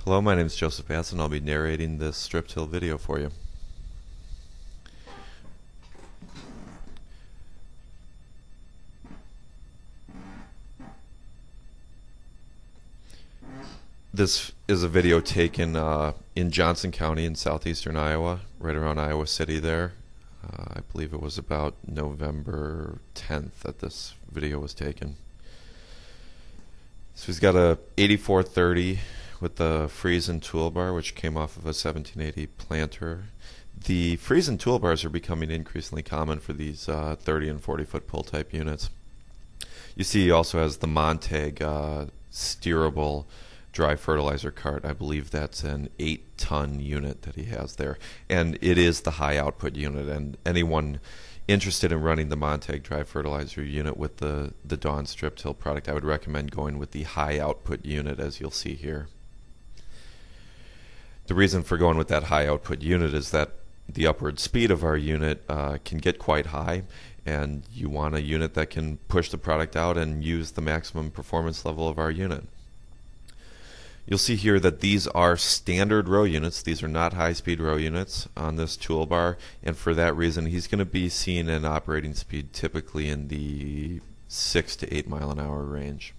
Hello, my name is Joseph Bass and I'll be narrating this strip till video for you. This is a video taken in Johnson County in southeastern Iowa, right around Iowa City there. I believe it was about November 10th that this video was taken. So he's got a 8430 with the Friesen toolbar, which came off of a 1780 planter. The Friesen toolbars are becoming increasingly common for these 30 and 40 foot pull type units. You see he also has the Montag steerable dry fertilizer cart. I believe that's an 8-ton unit that he has there, and it is the high output unit, and anyone interested in running the Montag dry fertilizer unit with the Dawn strip till product, I would recommend going with the high output unit, as you'll see here. The reason for going with that high output unit is that the upward speed of our unit can get quite high, and you want a unit that can push the product out and use the maximum performance level of our unit. You'll see here that these are standard row units. These are not high-speed row units on this toolbar, and for that reason he's going to be seeing an operating speed typically in the 6 to 8 mile an hour range.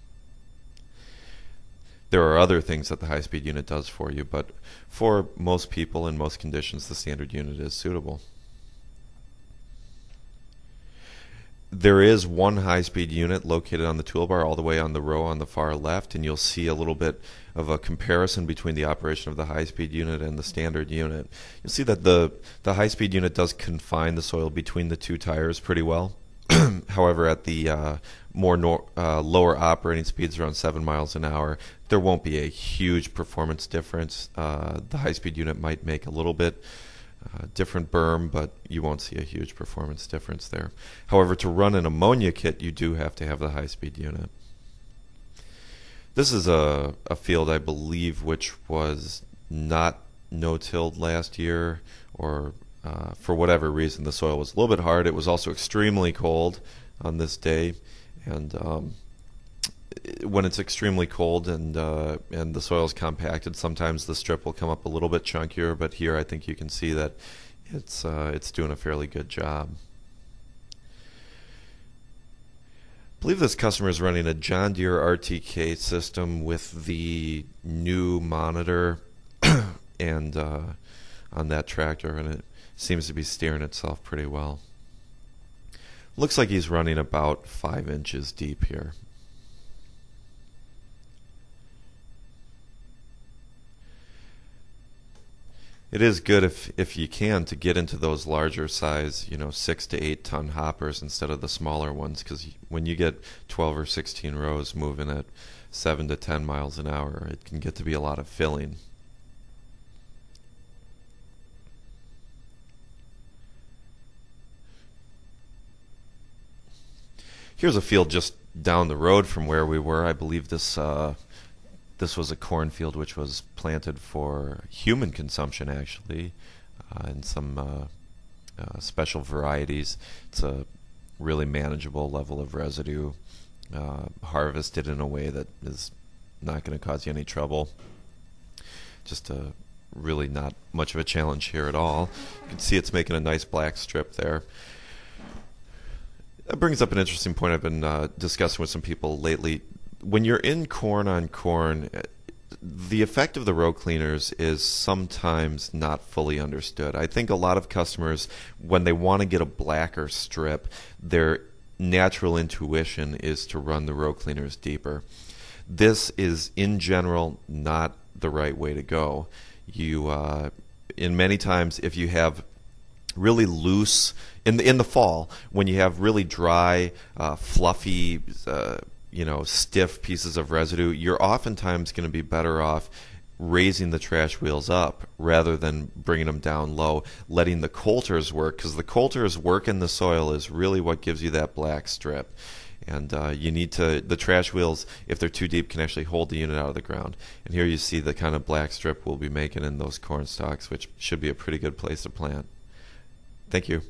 There are other things that the high-speed unit does for you, but for most people in most conditions the standard unit is suitable. There is one high-speed unit located on the toolbar all the way on the row on the far left, and you'll see a little bit of a comparison between the operation of the high-speed unit and the standard unit. You'll see that the high-speed unit does confine the soil between the two tires pretty well. However, at the lower operating speeds, around 7 miles an hour, there won't be a huge performance difference. The high-speed unit might make a little bit different berm, but you won't see a huge performance difference there. However, to run an ammonia kit, you do have to have the high-speed unit. This is a field, I believe, which was not no-tilled last year, or for whatever reason the soil was a little bit hard. It was also extremely cold on this day, and when it's extremely cold and the soil is compacted, sometimes the strip will come up a little bit chunkier, but here I think you can see that it's doing a fairly good job. I believe this customer is running a John Deere RTK system with the new monitor and on that tractor, and it seems to be steering itself pretty well. Looks like he's running about 5 inches deep here. It is good if you can to get into those larger size, 6 to 8 ton hoppers instead of the smaller ones, because when you get 12 or 16 rows moving at 7 to 10 miles an hour, it can get to be a lot of filling. Here's a field just down the road from where we were. I believe this was a cornfield which was planted for human consumption, actually, and some special varieties. It's a really manageable level of residue, harvested in a way that is not going to cause you any trouble. Just really not much of a challenge here at all. You can see it's making a nice black strip there. That brings up an interesting point I've been discussing with some people lately. When you're in corn on corn, the effect of the row cleaners is sometimes not fully understood. I think a lot of customers, when they want to get a blacker strip, their natural intuition is to run the row cleaners deeper. This is, in general, not the right way to go. In many times, if you have really loose, in the fall, when you have really dry, fluffy, stiff pieces of residue, you're oftentimes going to be better off raising the trash wheels up rather than bringing them down low, letting the coulters work, because the coulters work in the soil is really what gives you that black strip. And the trash wheels, if they're too deep, can actually hold the unit out of the ground. And here you see the kind of black strip we'll be making in those corn stalks, which should be a pretty good place to plant. Thank you.